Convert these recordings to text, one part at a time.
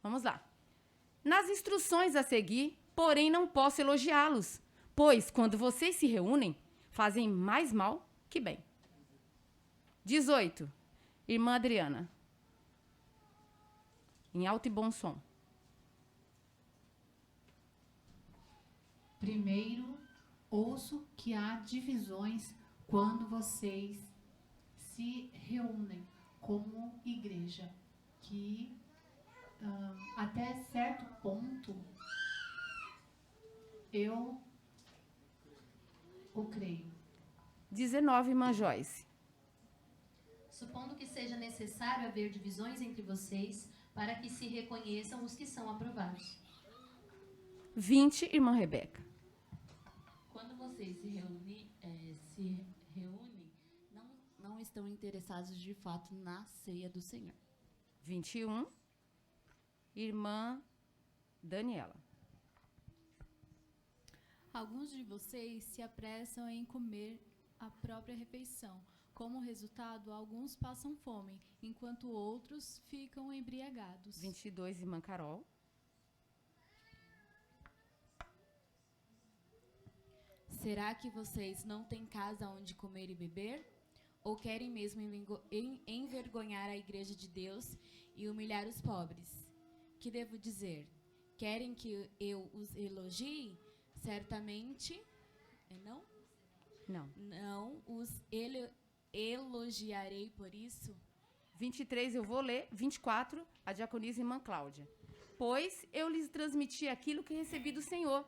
Vamos lá. Nas instruções a seguir, porém não posso elogiá-los, pois quando vocês se reúnem, fazem mais mal que bem. 18. Irmã Adriana. Em alto e bom som. Primeiro, ouço que há divisões quando vocês se reúnem como igreja, que até certo ponto eu o creio. 19, irmã Joyce. Supondo que seja necessário haver divisões entre vocês para que se reconheçam os que são aprovados. 20, irmã Rebeca. Quando vocês se reúnem, não estão interessados de fato na ceia do Senhor. 21, irmã Daniela. Alguns de vocês se apressam em comer a própria refeição. Como resultado, alguns passam fome, enquanto outros ficam embriagados. 22, irmã Carol. Será que vocês não têm casa onde comer e beber? Ou querem mesmo envergonhar a igreja de Deus e humilhar os pobres? Que devo dizer? Querem que eu os elogie? Certamente, não? Não. Não os elogiarei por isso. 23 eu vou ler. 24, a diaconisa irmã Cláudia. Pois eu lhes transmiti aquilo que recebi do Senhor.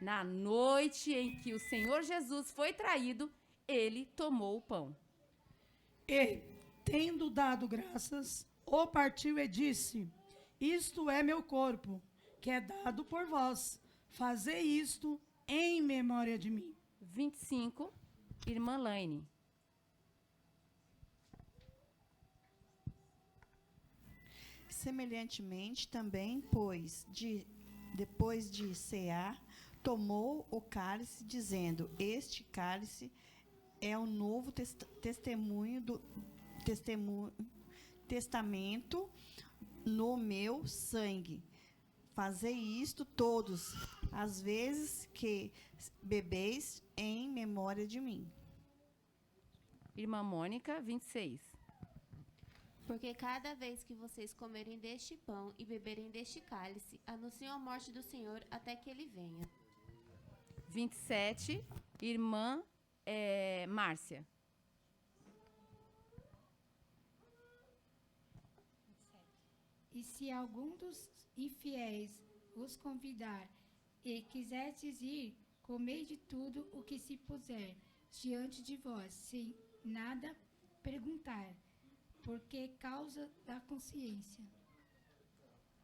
Na noite em que o Senhor Jesus foi traído, ele tomou o pão. E, tendo dado graças, o partiu e disse: Isto é meu corpo, que é dado por vós. Fazei isto em memória de mim. 25, irmã Laine. Semelhantemente também, depois de cear, tomou o cálice, dizendo: Este cálice é o novo testamento no meu sangue. Fazei isto todos as vezes que bebeis em memória de mim. Irmã Mônica, 26. Porque cada vez que vocês comerem deste pão e beberem deste cálice, anunciam a morte do Senhor até que ele venha. 27, irmã Márcia. E se algum dos infiéis os convidar e quiserdes ir, comei de tudo o que se puser diante de vós, sem nada perguntar, porque causa da consciência.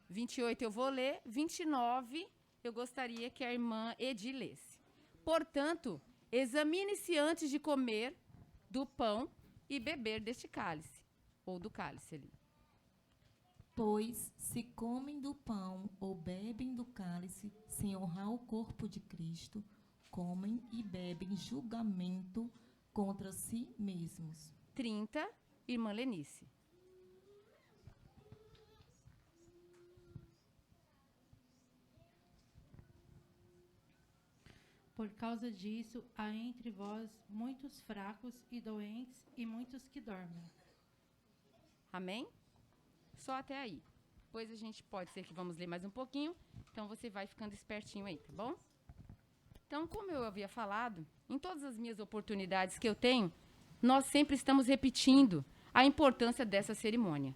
28 eu vou ler. 29 eu gostaria que a irmã Edi lesse. Portanto, examine-se antes de comer do pão e beber deste cálice, ou do cálice ali. Pois, se comem do pão ou bebem do cálice, sem honrar o corpo de Cristo, comem e bebem julgamento contra si mesmos. 30, irmã Lenice. Por causa disso, há entre vós muitos fracos e doentes e muitos que dormem. Amém? Só até aí. Depois a gente pode ser que vamos ler mais um pouquinho. Então você vai ficando espertinho aí, tá bom? Então, como eu havia falado, em todas as minhas oportunidades que eu tenho, nós sempre estamos repetindo a importância dessa cerimônia.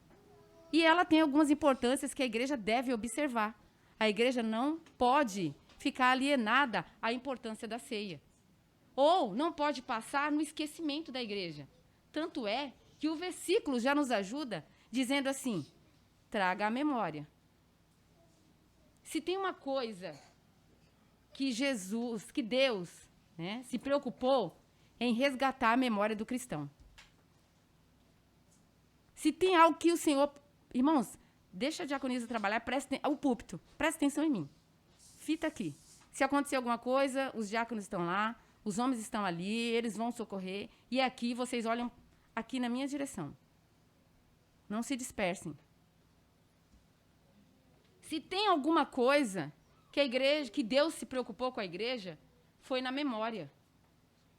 E ela tem algumas importâncias que a igreja deve observar. A igreja não pode ficar alienada à importância da ceia. Ou não pode passar no esquecimento da igreja. Tanto é que o versículo já nos ajuda dizendo assim: traga a memória. Se tem uma coisa que Deus, né, se preocupou em resgatar a memória do cristão. Se tem algo que o Senhor... Irmãos, deixa a diaconisa trabalhar, o púlpito, presta atenção em mim. Fita aqui. Se acontecer alguma coisa, os diáconos estão lá, os homens estão ali, eles vão socorrer, e aqui vocês olham aqui na minha direção. Não se dispersem. Se tem alguma coisa que a igreja, que Deus se preocupou com a igreja, foi na memória.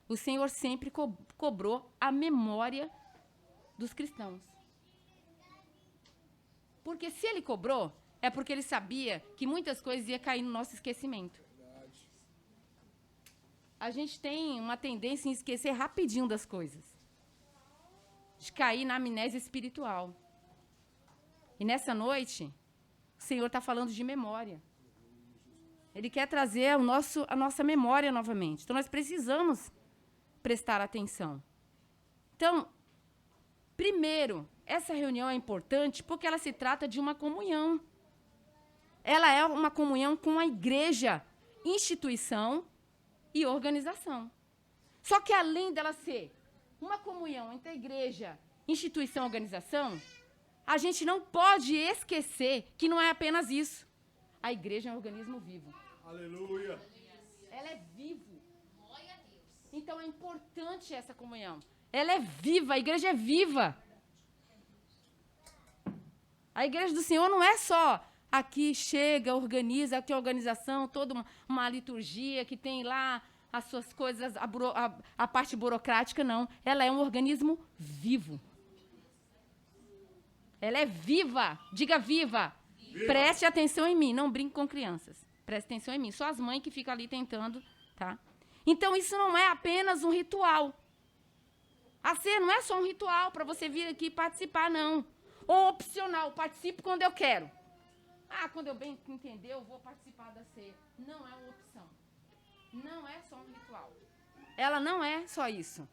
O Senhor sempre cobrou a memória dos cristãos. Porque se ele cobrou, é porque ele sabia que muitas coisas iam cair no nosso esquecimento. A gente tem uma tendência em esquecer rapidinho das coisas. De cair na amnésia espiritual. E nessa noite, o Senhor está falando de memória. Ele quer trazer a nossa memória novamente. Então, nós precisamos prestar atenção. Então, primeiro, essa reunião é importante porque ela se trata de uma comunhão. Ela é uma comunhão com a igreja, instituição e organização. Só que além dela ser uma comunhão entre a igreja, instituição e organização, a gente não pode esquecer que não é apenas isso. A igreja é um organismo vivo. Aleluia. Ela é vivo. Então é importante essa comunhão. Ela é viva, a igreja é viva. A igreja do Senhor não é só aqui chega, organiza, aqui a organização, toda uma liturgia que tem lá as suas coisas, a parte burocrática, não. Ela é um organismo vivo. Ela é viva. Diga viva. Viva. Preste atenção em mim, não brinque com crianças. Preste atenção em mim. Só as mães que ficam ali tentando, tá? Então, isso não é apenas um ritual. A ceia não é só um ritual para você vir aqui participar, não. Ou opcional, participo quando eu quero. Ah, quando eu bem entender, eu vou participar da ceia. Não é uma opção. Não é só um ritual. Ela não é só isso.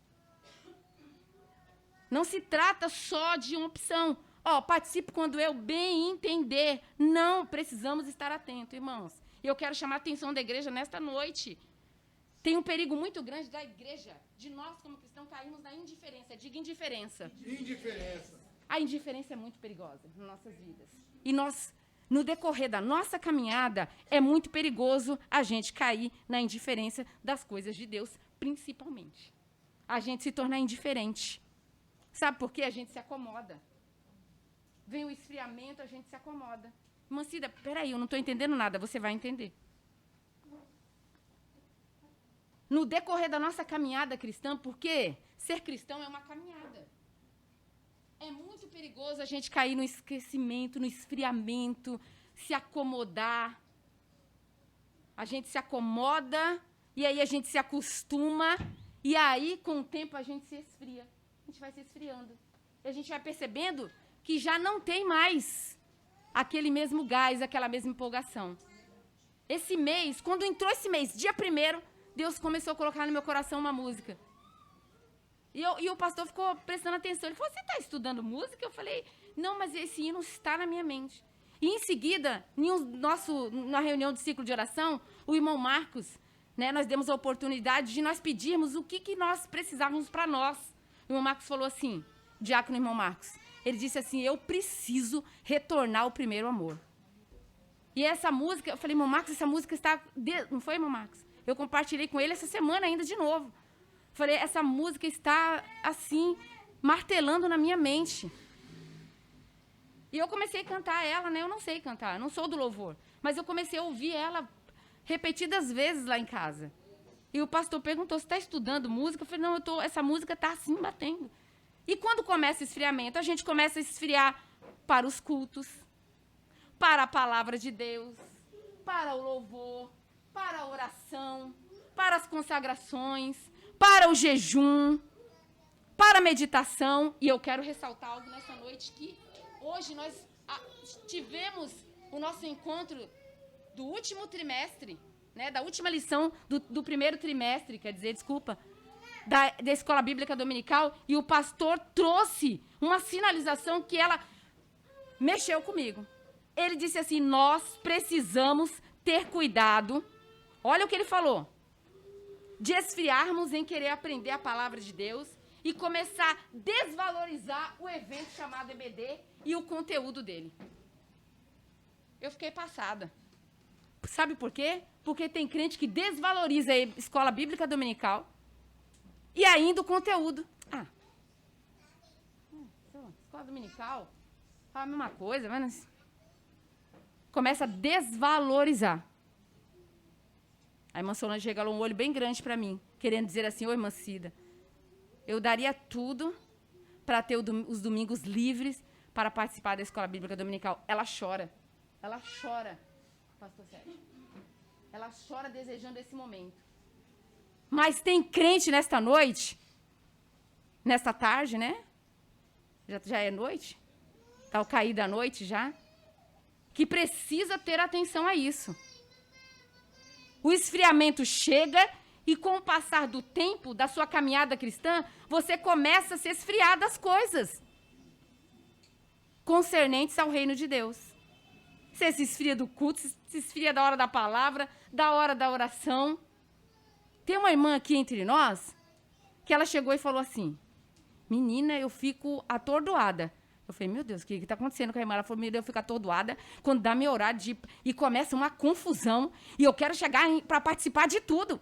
Não se trata só de uma opção. Participo quando eu bem entender. Não, precisamos estar atentos, irmãos. E eu quero chamar a atenção da igreja nesta noite. Tem um perigo muito grande da igreja, de nós como cristãos cairmos na indiferença. Diga indiferença. Indiferença. A indiferença é muito perigosa nas nossas vidas. E nós, no decorrer da nossa caminhada, é muito perigoso a gente cair na indiferença das coisas de Deus, principalmente. A gente se tornar indiferente. Sabe por quê? A gente se acomoda. Vem o esfriamento, a gente se acomoda. Irmã Cida, peraí, eu não estou entendendo nada, você vai entender. No decorrer da nossa caminhada cristã, porque ser cristão é uma caminhada. É muito perigoso a gente cair no esquecimento, no esfriamento, se acomodar. A gente se acomoda, e aí a gente se acostuma, e aí, com o tempo, a gente se esfria. A gente vai se esfriando. E a gente vai percebendo que já não tem mais aquele mesmo gás, aquela mesma empolgação. Esse mês, quando entrou esse mês, dia 1º, Deus começou a colocar no meu coração uma música. E o pastor ficou prestando atenção. Ele falou, você está estudando música? Eu falei, não, mas esse hino está na minha mente. E em seguida, na reunião do ciclo de oração, o irmão Marcos, né, nós demos a oportunidade de nós pedirmos o que nós precisávamos para nós. O irmão Marcos falou assim, diácono irmão Marcos, ele disse assim, eu preciso retornar ao primeiro amor. E essa música, eu falei, irmão Marcos, essa música está... Não foi, irmão Marcos? Eu compartilhei com ele essa semana ainda de novo. Falei, essa música está, assim, martelando na minha mente. E eu comecei a cantar ela, né? Eu não sei cantar, não sou do louvor. Mas eu comecei a ouvir ela repetidas vezes lá em casa. E o pastor perguntou, você está estudando música? Eu falei, não, essa música está assim, batendo. E quando começa o esfriamento, a gente começa a esfriar para os cultos, para a palavra de Deus, para o louvor, para a oração, para as consagrações, para o jejum, para a meditação. E eu quero ressaltar algo nessa noite, que hoje nós tivemos o nosso encontro do último trimestre, né, da última lição do primeiro trimestre, quer dizer, desculpa, da Escola Bíblica Dominical, e o pastor trouxe uma sinalização que ela mexeu comigo. Ele disse assim, nós precisamos ter cuidado, olha o que ele falou, de esfriarmos em querer aprender a palavra de Deus e começar a desvalorizar o evento chamado EBD e o conteúdo dele. Eu fiquei passada. Sabe por quê? Porque tem crente que desvaloriza a Escola Bíblica Dominical e ainda o conteúdo. Escola Dominical, fala a mesma coisa, mas... começa a desvalorizar. A irmã Solange regalou um olho bem grande para mim, querendo dizer assim, ô irmã Cida, eu daria tudo para ter os domingos livres para participar da escola bíblica dominical. Ela chora, pastor Sérgio. Ela chora desejando esse momento. Mas tem crente nesta noite, nesta tarde, né? Já é noite? Está ao cair da noite já? Que precisa ter atenção a isso. O esfriamento chega e com o passar do tempo, da sua caminhada cristã, você começa a se esfriar das coisas concernentes ao reino de Deus. Você se esfria do culto, se esfria da hora da palavra, da hora da oração. Tem uma irmã aqui entre nós que ela chegou e falou assim, menina, eu fico atordoada. Eu falei, meu Deus, o que está acontecendo com a irmã? Ela falou, meu Deus, eu fico atordoada quando dá meu horário e começa uma confusão e eu quero chegar para participar de tudo.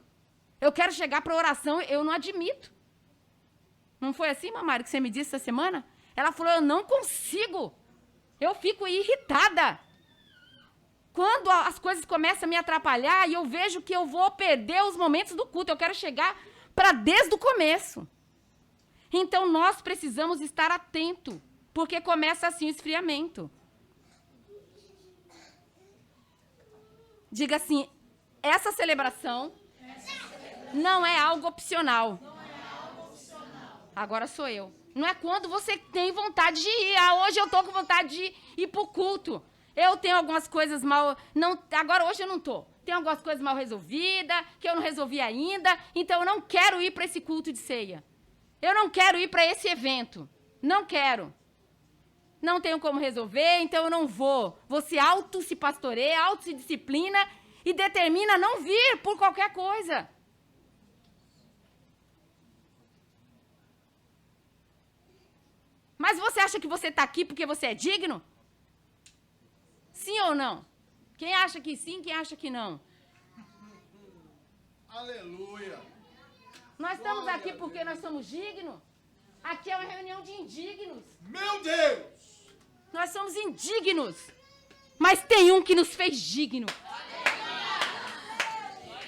Eu quero chegar para oração, eu não admito. Não foi assim, Mamário, que você me disse essa semana? Ela falou, eu não consigo. Eu fico irritada. Quando as coisas começam a me atrapalhar e eu vejo que eu vou perder os momentos do culto, eu quero chegar para desde o começo. Então, nós precisamos estar atentos, porque começa assim o esfriamento. Diga assim, essa celebração não é algo opcional. Agora sou eu. Não é quando você tem vontade de ir. Ah, hoje eu estou com vontade de ir para o culto. Eu tenho algumas coisas mal... agora, hoje eu não estou. Tem algumas coisas mal resolvidas, que eu não resolvi ainda, então eu não quero ir para esse culto de ceia. Eu não quero ir para esse evento. Não quero. Não tenho como resolver, então eu não vou. Você se pastoreia, se disciplina e determina não vir por qualquer coisa. Mas você acha que você está aqui porque você é digno? Sim ou não? Quem acha que sim, quem acha que não? Aleluia. Nós estamos aqui porque nós somos dignos? Aqui é uma reunião de indignos. Meu Deus! Nós somos indignos. Mas tem um que nos fez digno.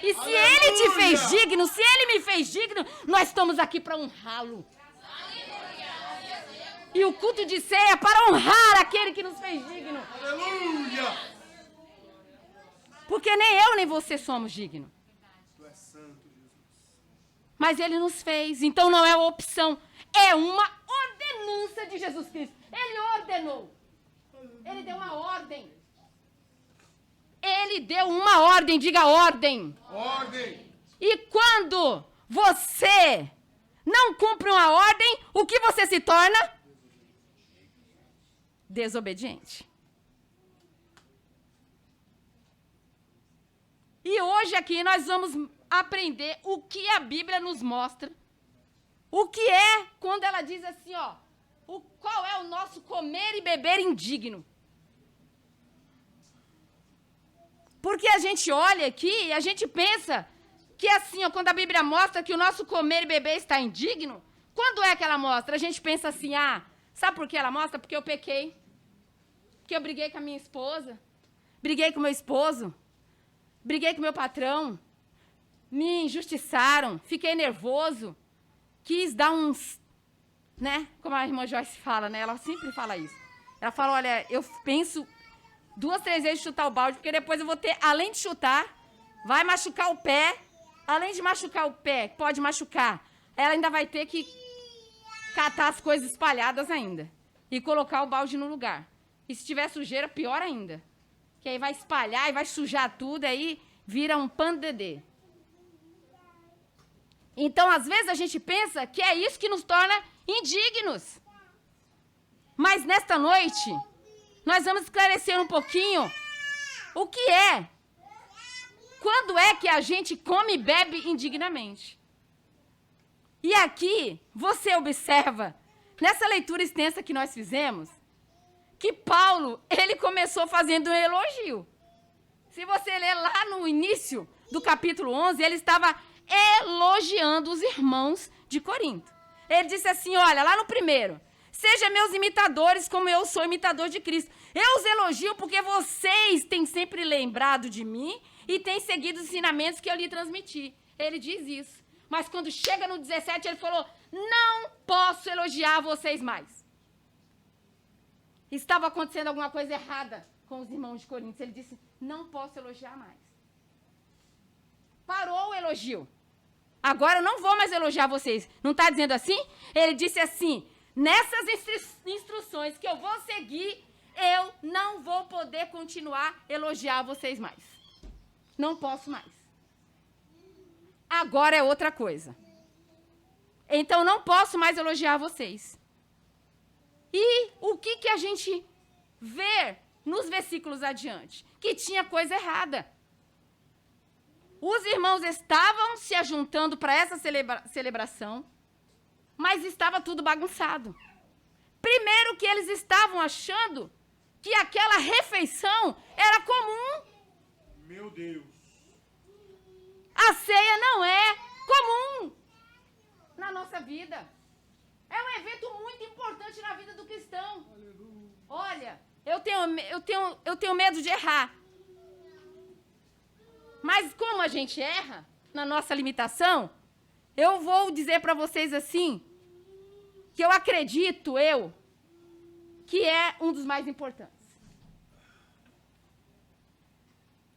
E se ele te fez digno, se ele me fez digno, nós estamos aqui para honrá-lo. E o culto de ceia é para honrar aquele que nos fez digno. Aleluia! Porque nem eu nem você somos dignos. Tu és santo, Jesus. Mas ele nos fez, então não é uma opção. É uma ordenança de Jesus Cristo. Ele ordenou. Ele deu uma ordem. Ele deu uma ordem, diga ordem. Ordem. E quando você não cumpre uma ordem, o que você se torna? Desobediente. E hoje aqui nós vamos aprender o que a Bíblia nos mostra. O que é quando ela diz assim, ó, qual é o nosso comer e beber indigno? Porque a gente olha aqui e a gente pensa que assim, ó, quando a Bíblia mostra que o nosso comer e beber está indigno, quando é que ela mostra? A gente pensa assim, sabe por que ela mostra? Porque eu pequei. Porque eu briguei com a minha esposa, briguei com o meu esposo, briguei com o meu patrão, me injustiçaram, fiquei nervoso, quis dar uns, né? Como a irmã Joyce fala, né? Ela sempre fala isso. Ela fala, olha, eu penso 2, 3 vezes chutar o balde, porque depois eu vou ter, além de chutar, vai machucar o pé, além de machucar o pé, pode machucar, ela ainda vai ter que catar as coisas espalhadas ainda e colocar o balde no lugar. E se tiver sujeira, pior ainda. Que aí vai espalhar e vai sujar tudo, aí vira um pandedê. Então, às vezes, a gente pensa que é isso que nos torna indignos. Mas, nesta noite, nós vamos esclarecer um pouquinho o que é. Quando é que a gente come e bebe indignamente? E aqui, você observa, nessa leitura extensa que nós fizemos, que Paulo, ele começou fazendo um elogio. Se você ler lá no início do capítulo 11, ele estava elogiando os irmãos de Corinto. Ele disse assim, olha, lá no primeiro, Seja meus imitadores, como eu sou imitador de Cristo. Eu os elogio porque vocês têm sempre lembrado de mim e têm seguido os ensinamentos que eu lhe transmiti. Ele diz isso. Mas quando chega no 17, ele falou, não posso elogiar vocês mais. Estava acontecendo alguma coisa errada com os irmãos de Coríntios. Ele disse, não posso elogiar mais. Parou o elogio. Agora eu não vou mais elogiar vocês. Não está dizendo assim? Ele disse assim, nessas instruções que eu vou seguir, eu não vou poder continuar a elogiar vocês mais. Não posso mais. Agora é outra coisa. Então não posso mais elogiar vocês. E o que a gente vê nos versículos adiante? Que tinha coisa errada. Os irmãos estavam se ajuntando para essa celebração, mas estava tudo bagunçado. Primeiro que eles estavam achando que aquela refeição era comum. Meu Deus. A ceia não é comum na nossa vida. É um evento muito importante na vida do cristão. Olha, eu tenho medo de errar. Mas como a gente erra na nossa limitação, eu vou dizer para vocês assim, que eu acredito, que é um dos mais importantes.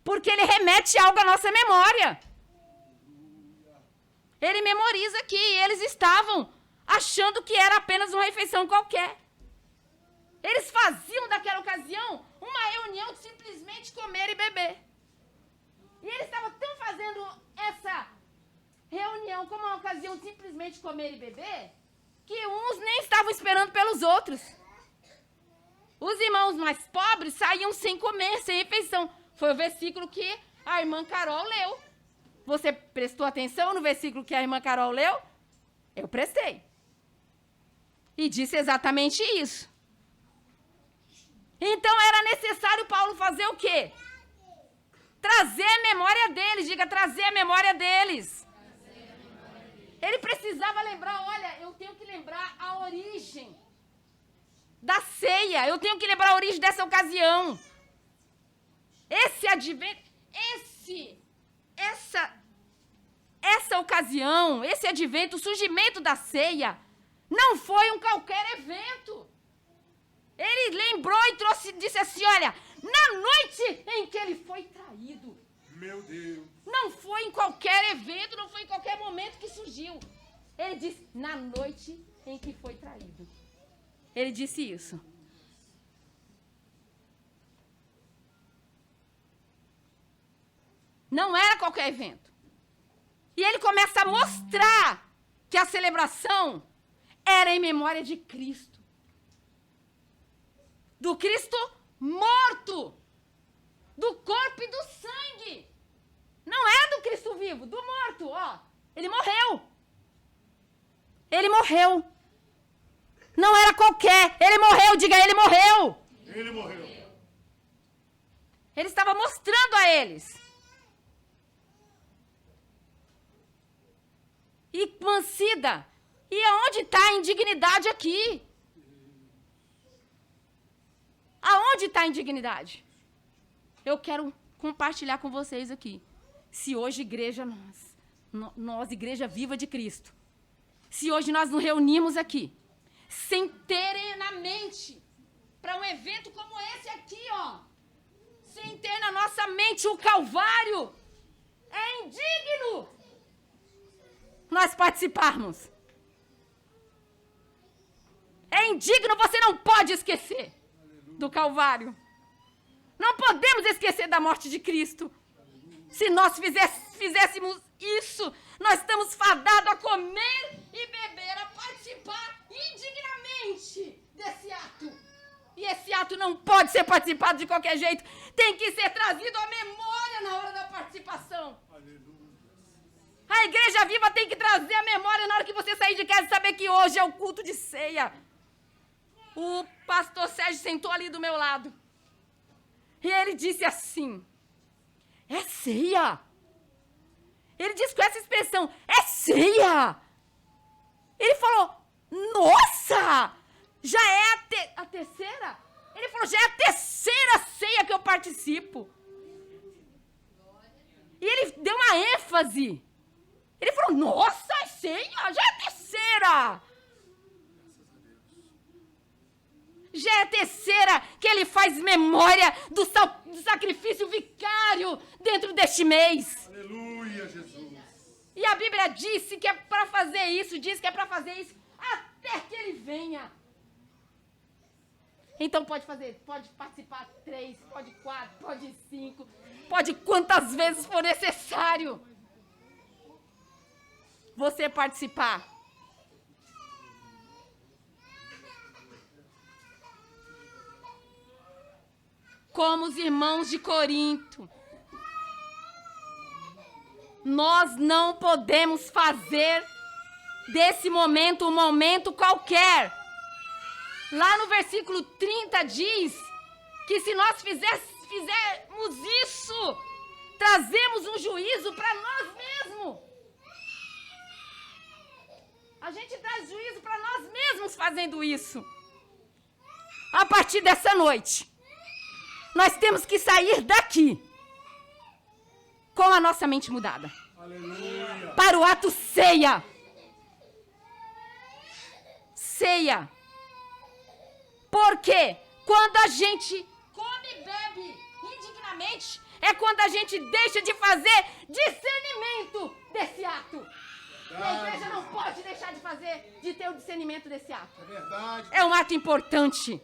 Porque ele remete algo à nossa memória. Ele memoriza que eles estavam achando que era apenas uma refeição qualquer. Eles faziam daquela ocasião uma reunião de simplesmente comer e beber. E eles estavam tão fazendo essa reunião como uma ocasião de simplesmente comer e beber, que uns nem estavam esperando pelos outros. Os irmãos mais pobres saíam sem comer, sem refeição. Foi o versículo que a irmã Carol leu. Você prestou atenção no versículo que a irmã Carol leu? Eu prestei. E disse exatamente isso. Então era necessário Paulo fazer o quê? Trazer a memória deles. Diga, trazer a memória deles. Ele precisava lembrar, olha, eu tenho que lembrar a origem da ceia. Eu tenho que lembrar a origem dessa ocasião. Esse advento, essa ocasião, esse advento, o surgimento da ceia, não foi um qualquer evento. Ele lembrou e disse assim, olha, na noite em que ele foi traído. Meu Deus. Não foi em qualquer evento, não foi em qualquer momento que surgiu. Ele disse, na noite em que foi traído. Ele disse isso. Não era qualquer evento. E ele começa a mostrar que a celebração era em memória de Cristo. Do Cristo morto. Do corpo e do sangue. Não é do Cristo vivo, do morto, ó. Ele morreu. Ele morreu. Não era qualquer. Ele morreu, diga, ele morreu. Ele morreu. Ele estava mostrando a eles. E Mancida, e aonde está a indignidade aqui? Aonde está a indignidade? Eu quero compartilhar com vocês aqui. Se hoje, igreja, nós, Igreja Viva de Cristo, se hoje nós nos reunimos aqui, sem terem na mente, para um evento como esse aqui, ó, sem ter na nossa mente o Calvário, é indigno nós participarmos. É indigno, você não pode esquecer do Calvário. Não podemos esquecer da morte de Cristo. Se nós fizéssemos isso, nós estamos fadados a comer e beber, a participar indignamente desse ato. E esse ato não pode ser participado de qualquer jeito. Tem que ser trazido à memória na hora da participação. A Igreja Viva tem que trazer a memória na hora que você sair de casa e saber que hoje é o culto de ceia. O pastor Sérgio sentou ali do meu lado. E ele disse assim, é ceia. Ele disse com essa expressão, é ceia. Ele falou, nossa, Já é a terceira? Ele falou, já é a terceira ceia que eu participo. E ele deu uma ênfase. Ele falou, nossa, é ceia? Já é a terceira. Já é a terceira que ele faz memória do sacrifício vicário dentro deste mês. Aleluia, Jesus. E a Bíblia disse que é para fazer isso, diz que é para fazer isso até que ele venha. Então pode participar 3, pode 4, pode 5, pode quantas vezes for necessário você participar. Como os irmãos de Corinto, nós não podemos fazer desse momento um momento qualquer. Lá no versículo 30 diz que se nós fizermos isso, trazemos um juízo para nós mesmos. A gente traz juízo para nós mesmos fazendo isso. A partir dessa noite, nós temos que sair daqui com a nossa mente mudada. Aleluia. Para o ato ceia. Ceia. Porque quando a gente come e bebe indignamente, é quando a gente deixa de fazer discernimento desse ato. E a igreja não pode deixar de ter o discernimento desse ato. É verdade. É um ato importante.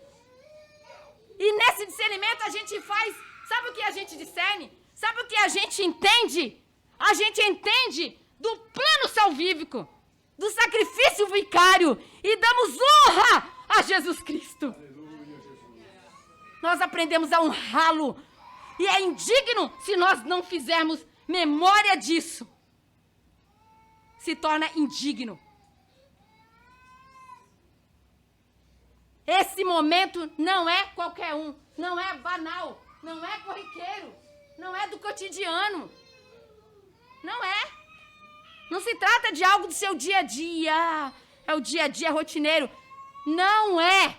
E nesse discernimento a gente faz, sabe o que a gente discerne? Sabe o que a gente entende? A gente entende do plano salvífico, do sacrifício vicário e damos honra a Jesus Cristo. Aleluia, Jesus. Nós aprendemos a honrá-lo e é indigno se nós não fizermos memória disso. Se torna indigno. Esse momento não é qualquer um, não é banal, não é corriqueiro, não é do cotidiano. Não é. Não se trata de algo do seu dia a dia, é o dia a dia rotineiro. Não é.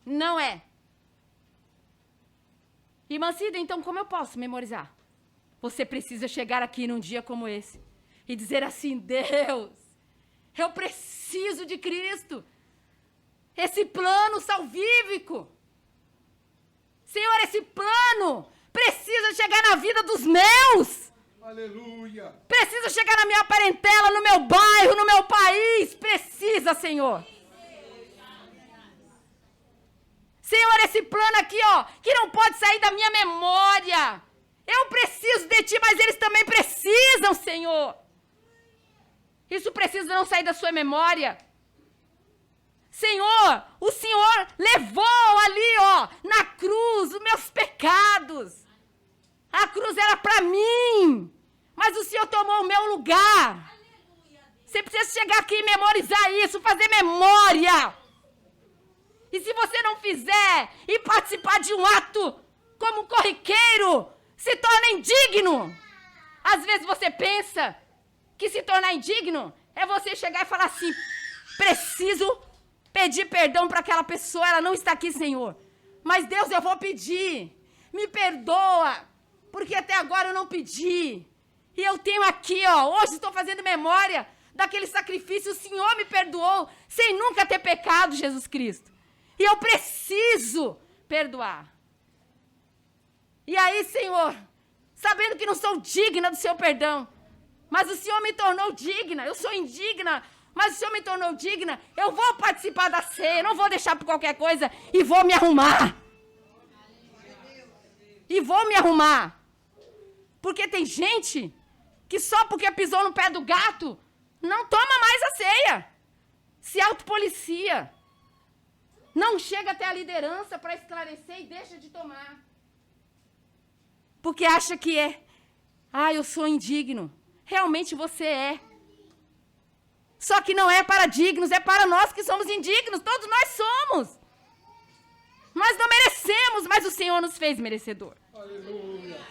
Não é. Irmã Cida, então como eu posso memorizar? Você precisa chegar aqui num dia como esse e dizer assim, Deus, eu preciso de Cristo. Esse plano salvífico. Senhor, esse plano precisa chegar na vida dos meus. Aleluia. Precisa chegar na minha parentela, no meu bairro, no meu país. Precisa, Senhor. Senhor, esse plano aqui, ó, que não pode sair da minha memória. Eu preciso de Ti, mas eles também precisam, Senhor. Isso precisa não sair da sua memória. Senhor, o Senhor levou ali, ó, na cruz, os meus pecados. A cruz era para mim, mas o Senhor tomou o meu lugar. Você precisa chegar aqui e memorizar isso, fazer memória. E se você não fizer e participar de um ato como corriqueiro, se torna indigno. Às vezes você pensa que se tornar indigno é você chegar e falar assim, preciso pedir perdão para aquela pessoa, ela não está aqui, Senhor. Mas Deus, eu vou pedir. Me perdoa, porque até agora eu não pedi. E eu tenho aqui, ó, hoje estou fazendo memória daquele sacrifício, o Senhor me perdoou, sem nunca ter pecado, Jesus Cristo. E eu preciso perdoar. E aí, Senhor, sabendo que não sou digna do seu perdão, mas o Senhor me tornou digna, eu sou indigna, mas o Senhor me tornou digna, eu vou participar da ceia, não vou deixar por qualquer coisa e vou me arrumar. E vou me arrumar. Porque tem gente que só porque pisou no pé do gato não toma mais a ceia. Se autopolicia. Não chega até a liderança para esclarecer e deixa de tomar. Porque acha que é. Eu sou indigno. Realmente você é. Só que não é para dignos, é para nós que somos indignos. Todos nós somos. Nós não merecemos, mas o Senhor nos fez merecedor. Aleluia.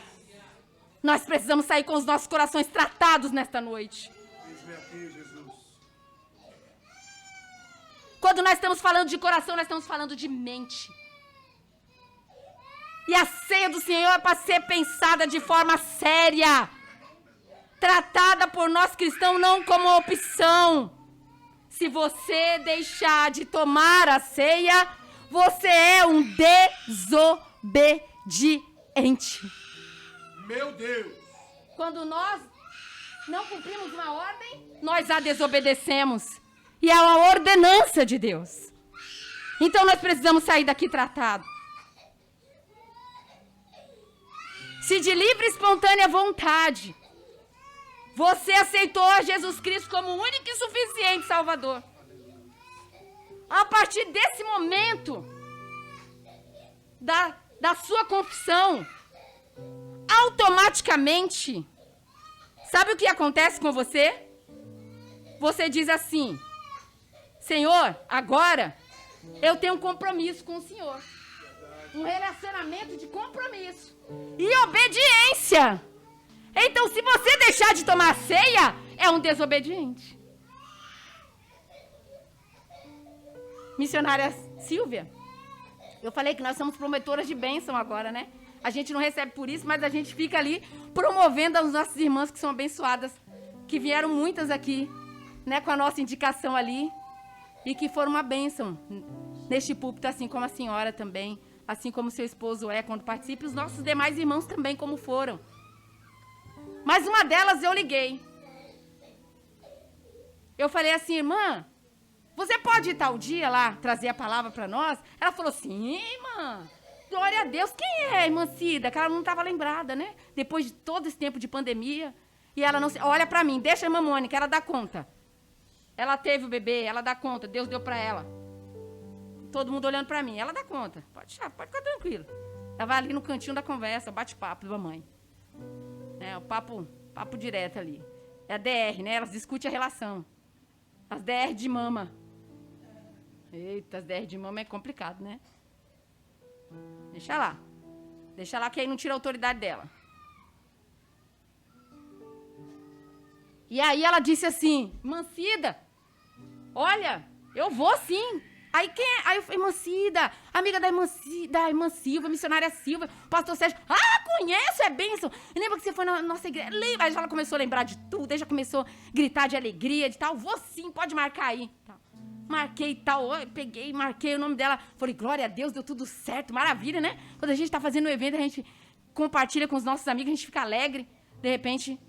Nós precisamos sair com os nossos corações tratados nesta noite. Eis-me aqui, Jesus. Quando nós estamos falando de coração, nós estamos falando de mente. E a ceia do Senhor é para ser pensada de forma séria. Tratada por nós cristãos não como opção. Se você deixar de tomar a ceia, você é um desobediente. Meu Deus. Quando nós não cumprimos uma ordem, nós a desobedecemos. E é uma ordenança de Deus. Então nós precisamos sair daqui tratado. Se de livre e espontânea vontade você aceitou a Jesus Cristo como o único e suficiente Salvador, a partir desse momento da sua confissão, automaticamente, sabe o que acontece com você? Você diz assim: Senhor, agora eu tenho um compromisso com o Senhor. Um relacionamento de compromisso e obediência. Então, se você deixar de tomar a ceia, é um desobediente. Missionária Silvia, eu falei que nós somos prometoras de bênção agora, né? A gente não recebe por isso, mas a gente fica ali promovendo as nossas irmãs que são abençoadas, que vieram muitas aqui, né, com a nossa indicação ali, e que foram uma bênção neste púlpito, assim como a senhora também, assim como seu esposo é quando participa, e os nossos demais irmãos também como foram. Mas uma delas eu liguei. Eu falei assim: irmã, você pode ir tal dia lá, trazer a palavra para nós? Ela falou: sim, irmã, glória a Deus. Quem é a irmã Cida? Que ela não estava lembrada, né? Depois de todo esse tempo de pandemia. E ela não se... Olha para mim, deixa a irmã Mônica, ela dá conta. Ela teve o bebê, ela dá conta, Deus deu para ela. Todo mundo olhando para mim, ela dá conta. Pode ficar tranquilo. Ela vai ali no cantinho da conversa, bate-papo da mamãe. É, o papo direto ali. É a DR, né? Elas discutem a relação. As DR de mama. Eita, as DR de mama é complicado, né? Deixa lá. Deixa lá que aí não tira a autoridade dela. E aí ela disse assim: Mancida, olha, eu vou sim. Aí quem é? Aí eu falei: irmã Cida, amiga da irmã Silva, missionária Silva, pastor Sérgio. Ah, conheço, é bênção. Lembra que você foi na nossa igreja? Lembra? Aí ela começou a lembrar de tudo, aí já começou a gritar de alegria, de tal. Vou sim, pode marcar aí. Marquei e tal, peguei, marquei o nome dela. Falei: glória a Deus, deu tudo certo, maravilha, né? Quando a gente tá fazendo um evento, a gente compartilha com os nossos amigos, a gente fica alegre. De repente,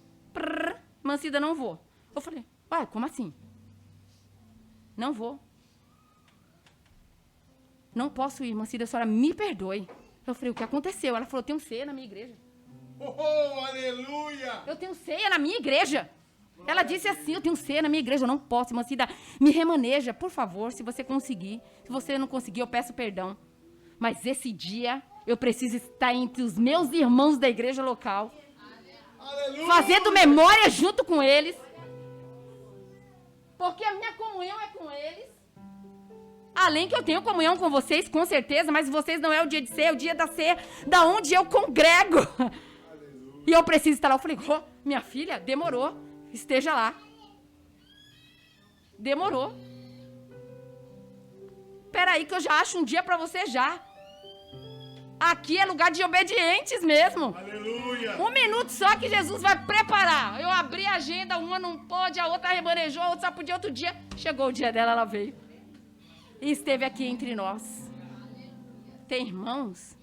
irmã Cida, não vou. Eu falei: uai, como assim? Não vou. Não posso ir, irmã Cida, a senhora me perdoe. Eu falei: o que aconteceu? Ela falou: eu tenho ceia na minha igreja. Oh, aleluia! Eu tenho ceia na minha igreja. Ela disse assim: eu tenho ceia na minha igreja, eu não posso, irmã Cida, me remaneja, por favor, se você conseguir. Se você não conseguir, eu peço perdão. Mas esse dia, eu preciso estar entre os meus irmãos da igreja local. Aleluia! Fazendo memória junto com eles. Porque a minha comunhão é com eles. Além que eu tenho comunhão com vocês, com certeza, mas vocês não é o dia de ceia, é o dia da ceia, da onde eu congrego. Aleluia. E eu preciso estar lá. Eu falei: oh, minha filha, demorou, esteja lá. Demorou. Peraí que eu já acho um dia para você já. Aqui é lugar de obedientes mesmo. Aleluia. 1 minuto só que Jesus vai preparar. Eu abri a agenda, uma não pôde, a outra remanejou, a outra só podia outro dia. Chegou o dia dela, ela veio. E esteve aqui entre nós. Tem irmãos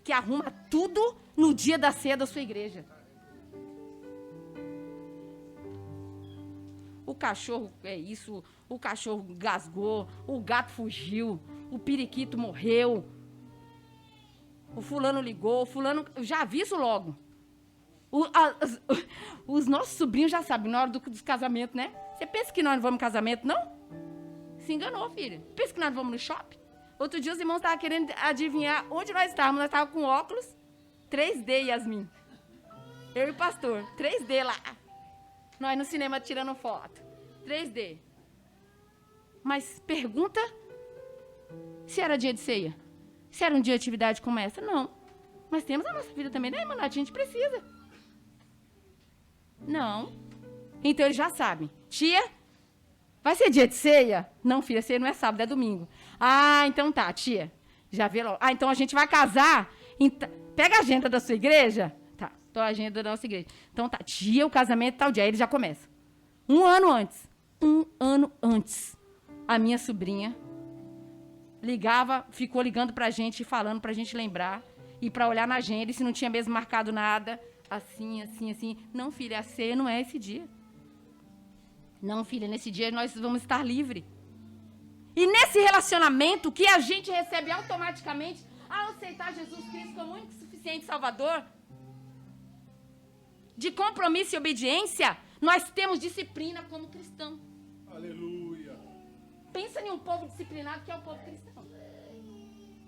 que arruma tudo no dia da ceia da sua igreja. O cachorro é isso, o cachorro gasgou, o gato fugiu, o periquito morreu, o fulano ligou, o fulano... Eu já aviso logo. Os nossos sobrinhos já sabem, na hora dos casamentos, né? Você pensa que nós não vamos no casamento, não? Se enganou, filha. Pensa que nós vamos no shopping? Outro dia os irmãos estavam querendo adivinhar onde nós estávamos. Nós estávamos com óculos 3D, Yasmin. Eu e o pastor. 3D lá. Nós no cinema tirando foto. 3D. Mas pergunta se era dia de ceia. Se era um dia de atividade como essa. Não. Mas temos a nossa vida também, né, irmã? A gente precisa. Não. Então eles já sabem. Tia, Vai ser dia de ceia? Não, filha, ceia não é sábado, é domingo. Ah, então tá, tia. Já vê logo. Ah, então a gente vai casar. Pega a agenda da sua igreja. Tá, tô a agenda da nossa igreja. Então tá, tia, o casamento tal dia. Aí ele já começa. 1 ano antes. 1 ano antes. A minha sobrinha ligava, ficou ligando pra gente, falando pra gente lembrar. E pra olhar na agenda, e se não tinha mesmo marcado nada. Assim, assim, assim. Não, filha, a ceia não é esse dia. Não, filha, nesse dia nós vamos estar livres. E nesse relacionamento que a gente recebe automaticamente, ao aceitar Jesus Cristo como único e suficiente Salvador, de compromisso e obediência, nós temos disciplina como cristão. Aleluia. Pensa em um povo disciplinado que é o povo cristão.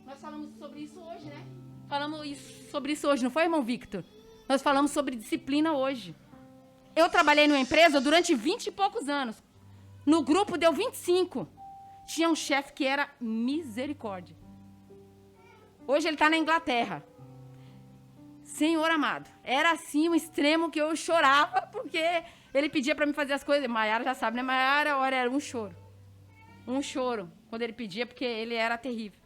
Nós falamos sobre isso hoje, né? Falamos sobre isso hoje, não foi, irmão Victor? Nós falamos sobre disciplina hoje. Eu trabalhei numa empresa durante 20 e poucos anos. No grupo deu 25. Tinha um chefe que era misericórdia. Hoje ele está na Inglaterra. Senhor amado, era assim um extremo que eu chorava, porque ele pedia para mim fazer as coisas. Maiara já sabe, né? Maiara, hora era um choro. Um choro, quando ele pedia, porque ele era terrível.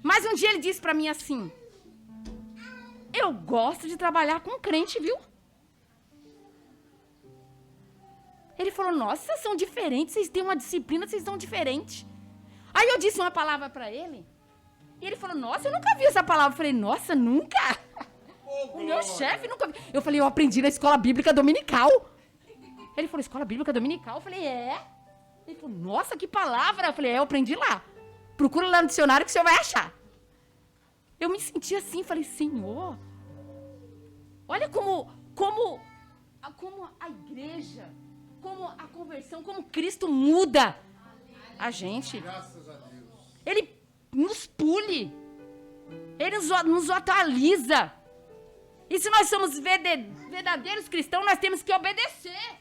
Mas um dia ele disse para mim assim: eu gosto de trabalhar com crente, viu? Ele falou, nossa, vocês são diferentes, vocês têm uma disciplina, vocês são diferentes. Aí eu disse uma palavra para ele, e ele falou, nossa, eu nunca vi essa palavra. Eu falei, nossa, nunca? O meu chefe nunca viu. Eu falei, eu aprendi na escola bíblica dominical. Ele falou, escola bíblica dominical? Eu falei, é. Ele falou, nossa, que palavra. Eu falei, eu aprendi lá. Procura lá no dicionário que o senhor vai achar. Eu me senti assim, falei, Senhor, olha como a igreja, como a conversão, como Cristo muda a gente. Graças a Deus. Ele nos pule. Ele nos atualiza. E se nós somos verdadeiros cristãos, nós temos que obedecer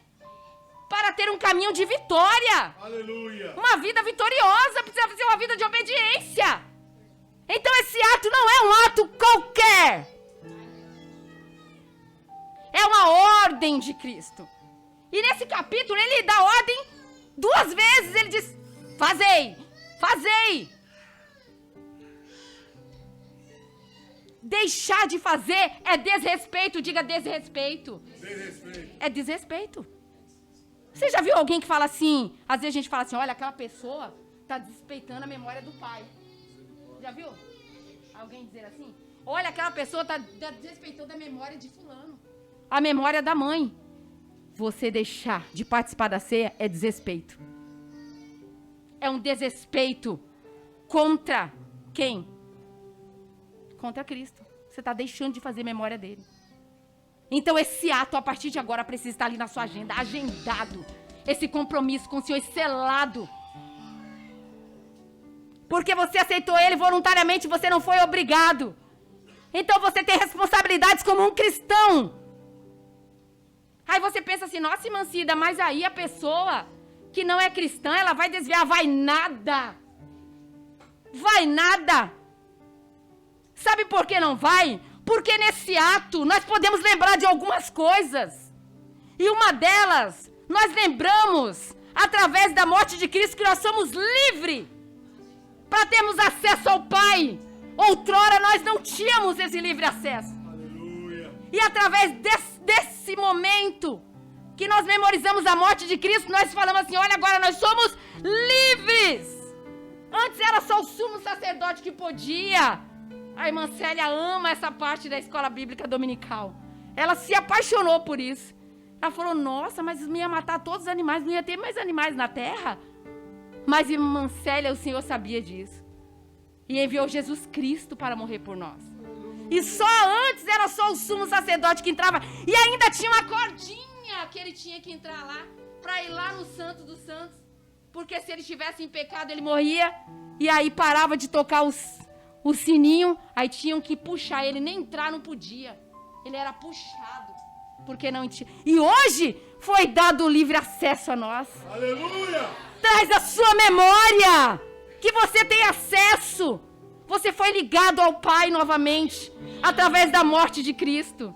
para ter um caminho de vitória. Aleluia. Uma vida vitoriosa precisa ser uma vida de obediência. Então esse ato não é um ato qualquer. É uma ordem de Cristo. E nesse capítulo ele dá ordem 2 vezes. Ele diz, fazei, fazei. Deixar de fazer é desrespeito. Diga desrespeito. Desrespeito. É desrespeito. Você já viu alguém que fala assim? Às vezes a gente fala assim, olha, aquela pessoa está desrespeitando a memória do pai. Já viu? Alguém dizer assim? Olha, aquela pessoa está desrespeitando a memória de fulano. A memória da mãe. Você deixar de participar da ceia é desrespeito. É um desrespeito contra quem? Contra Cristo. Você está deixando de fazer memória dele. Então esse ato, a partir de agora, precisa estar ali na sua agenda, agendado. Esse compromisso com o Senhor selado. Porque você aceitou ele voluntariamente, você não foi obrigado. Então você tem responsabilidades como um cristão. Aí você pensa assim, nossa, irmã Cida, mas aí a pessoa que não é cristã, ela vai desviar. Vai nada. Vai nada. Sabe por que não vai? Porque nesse ato nós podemos lembrar de algumas coisas. E uma delas, nós lembramos, através da morte de Cristo, que nós somos livres para termos acesso ao Pai. Outrora nós não tínhamos esse livre acesso. Aleluia. E através desse momento que nós memorizamos a morte de Cristo, nós falamos assim, olha, agora nós somos livres. Antes era só o sumo sacerdote que podia. A irmã Célia ama essa parte da escola bíblica dominical. Ela se apaixonou por isso. Ela falou, nossa, mas não ia matar todos os animais, não ia ter mais animais na terra. Mas, irmã Célia, o Senhor sabia disso. E enviou Jesus Cristo para morrer por nós. E só antes era só o sumo sacerdote que entrava. E ainda tinha uma cordinha que ele tinha que entrar lá, para ir lá no Santo dos Santos. Porque se ele estivesse em pecado, ele morria. E aí parava de tocar o sininho, aí tinham que puxar ele, nem entrar não podia. Ele era puxado, porque não tinha. E hoje foi dado o livre acesso a nós. Aleluia! Traz a sua memória, que você tem acesso. Você foi ligado ao Pai novamente, através da morte de Cristo.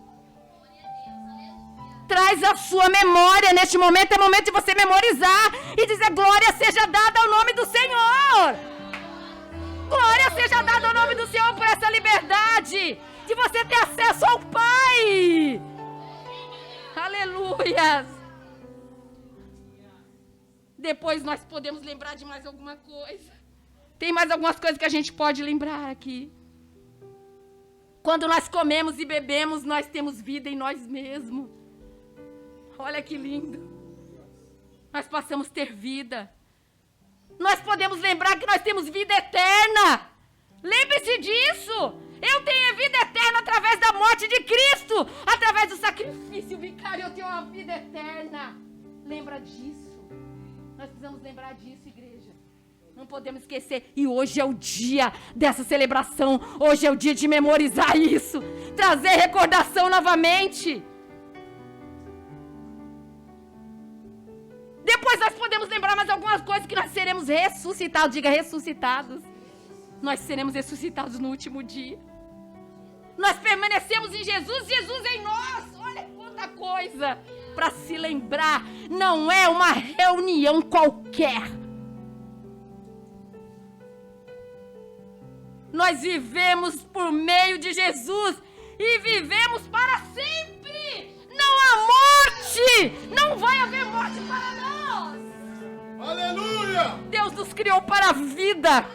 Traz a sua memória. Neste momento é momento de você memorizar e dizer: glória seja dada ao nome do Senhor. Glória seja dada ao nome do Senhor por essa liberdade de você ter acesso ao Pai. Aleluia. Depois nós podemos lembrar de mais alguma coisa. Tem mais algumas coisas que a gente pode lembrar aqui. Quando nós comemos e bebemos, nós temos vida em nós mesmos. Olha que lindo. Nós passamos a ter vida. Nós podemos lembrar que nós temos vida eterna. Lembre-se disso. Eu tenho a vida eterna através da morte de Cristo. Através do sacrifício vicário, eu tenho uma vida eterna. Lembra disso. Nós precisamos lembrar disso, igreja. Não podemos esquecer. E hoje é o dia dessa celebração. Hoje é o dia de memorizar isso. Trazer recordação novamente. Depois nós podemos lembrar mais algumas coisas, que nós seremos ressuscitados. Diga, ressuscitados. Nós seremos ressuscitados no último dia. Nós permanecemos em Jesus, Jesus em nós. Olha quanta coisa para se lembrar. Não é uma reunião qualquer. Nós vivemos por meio de Jesus e vivemos para sempre. Não há morte. Não vai haver morte para nós. Aleluia! Deus nos criou para a vida.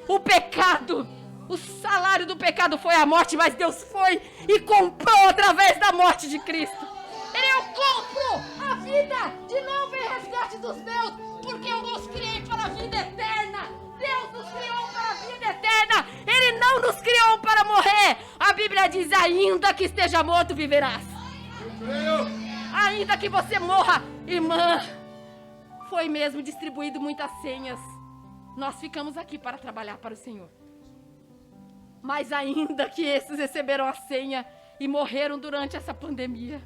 O pecado, o salário do pecado foi a morte, mas Deus foi e comprou através da morte de Cristo. Eu compro a vida de novo em resgate dos meus, porque eu nos criei para a vida eterna. Deus nos criou para a vida eterna. Ele não nos criou para morrer. A Bíblia diz: ainda que esteja morto, viverás. Ainda que você morra, irmã. Foi mesmo distribuído muitas senhas. Nós ficamos aqui para trabalhar para o Senhor. Mas ainda que esses receberam a senha e morreram durante essa pandemia,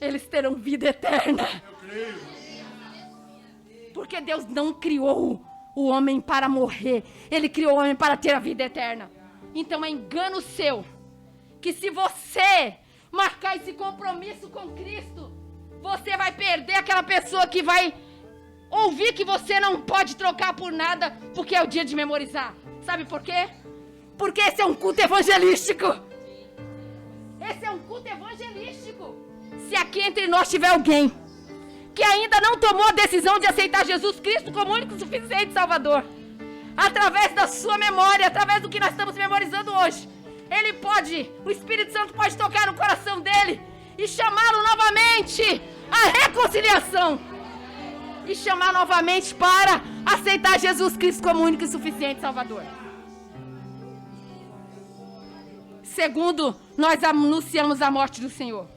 eles terão vida eterna. Eu creio. Porque Deus não criou o homem para morrer. Ele criou o homem para ter a vida eterna. Então é engano seu que, se você marcar esse compromisso com Cristo, você vai perder aquela pessoa que vai ouvir que você não pode trocar por nada, porque é o dia de memorizar. Sabe por quê? Porque esse é um culto evangelístico. Esse é um culto evangelístico. Se aqui entre nós tiver alguém que ainda não tomou a decisão de aceitar Jesus Cristo como único e suficiente Salvador, através da sua memória, através do que nós estamos memorizando hoje, ele pode, o Espírito Santo pode tocar no coração dele e chamá-lo novamente à reconciliação. E chamar novamente para aceitar Jesus Cristo como único e suficiente Salvador. Segundo, nós anunciamos a morte do Senhor.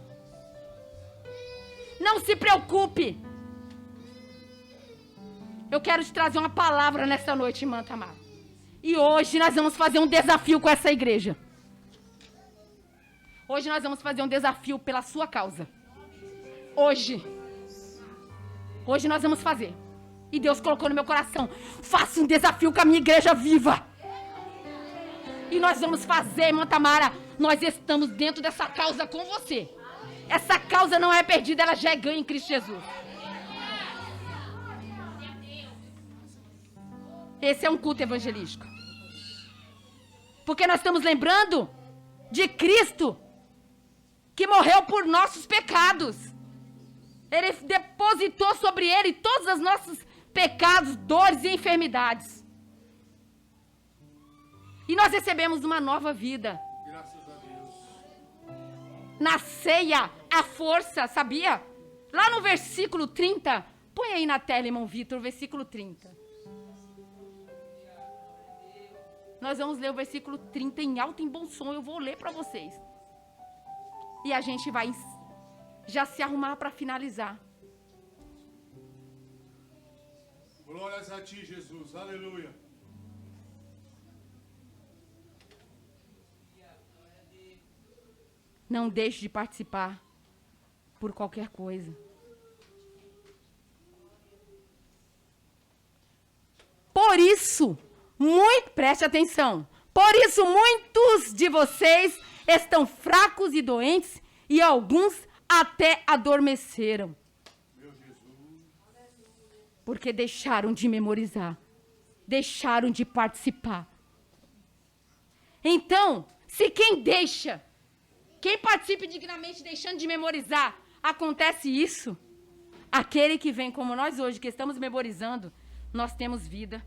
Não se preocupe. Eu quero te trazer uma palavra nessa noite, irmã Tamara. E hoje nós vamos fazer um desafio com essa igreja. Hoje nós vamos fazer um desafio pela sua causa. Hoje nós vamos fazer. E Deus colocou no meu coração: faça um desafio com a minha igreja viva. E nós vamos fazer, irmã Tamara. Nós estamos dentro dessa causa com você. Essa causa não é perdida, ela já é ganha em Cristo Jesus. Esse é um culto evangelístico. Porque nós estamos lembrando de Cristo, que morreu por nossos pecados. Ele depositou sobre ele todos os nossos pecados, dores e enfermidades. E nós recebemos uma nova vida. Graças a Deus. Na ceia, a força, sabia? Lá no versículo 30, põe aí na tela, irmão Vitor, o versículo 30. Nós vamos ler o versículo 30 em alto e em bom som, eu vou ler para vocês. E a gente vai já se arrumar para finalizar. Glórias a ti, Jesus. Aleluia. Não deixe de participar por qualquer coisa. Por isso, preste atenção. Por isso, muitos de vocês estão fracos e doentes, e alguns até adormeceram. Porque deixaram de memorizar, deixaram de participar. Então, se quem participa dignamente deixando de memorizar, acontece isso, aquele que vem como nós hoje, que estamos memorizando, nós temos vida.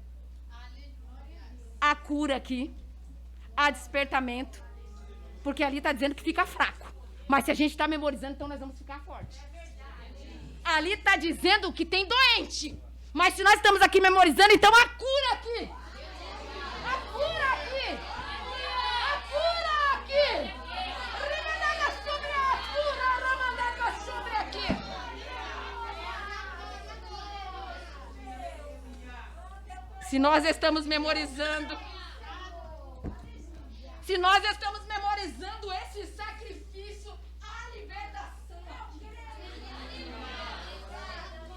Há cura aqui, há despertamento, porque ali está dizendo que fica fraco. Mas se a gente está memorizando, então nós vamos ficar forte. Ali está dizendo que tem doente. Mas se nós estamos aqui memorizando, então há cura aqui. Há cura aqui. Há cura aqui. Ramadaga sobre a cura, ramadaga sobre aqui. Se nós estamos memorizando esse sacrifício, a libertação.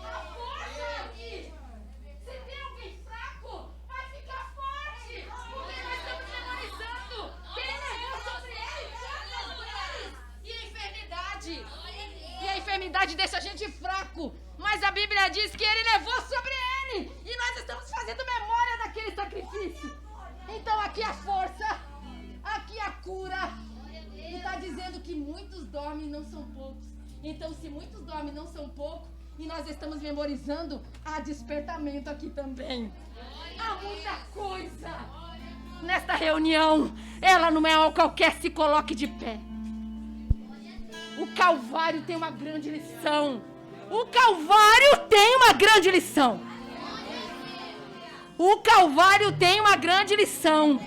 A força aqui. Se tem alguém fraco, vai ficar forte. Porque nós estamos memorizando que ele levou sobre ele todas as dores e a enfermidade. E a enfermidade deixa a gente fraco. Mas a Bíblia diz que ele levou sobre ele. E nós estamos fazendo memória daquele sacrifício. Então aqui a força, aqui a cura. E está dizendo que muitos dormem e não são poucos. Então se muitos dormem e não são poucos, e nós estamos memorizando, há despertamento aqui também. Há muita coisa. Nesta reunião, ela não é algo qualquer, se coloque de pé. O Calvário tem uma grande lição. O Calvário tem uma grande lição. O Calvário tem uma grande lição.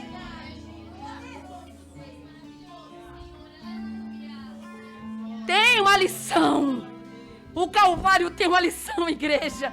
Tem uma lição. O Calvário tem uma lição, igreja.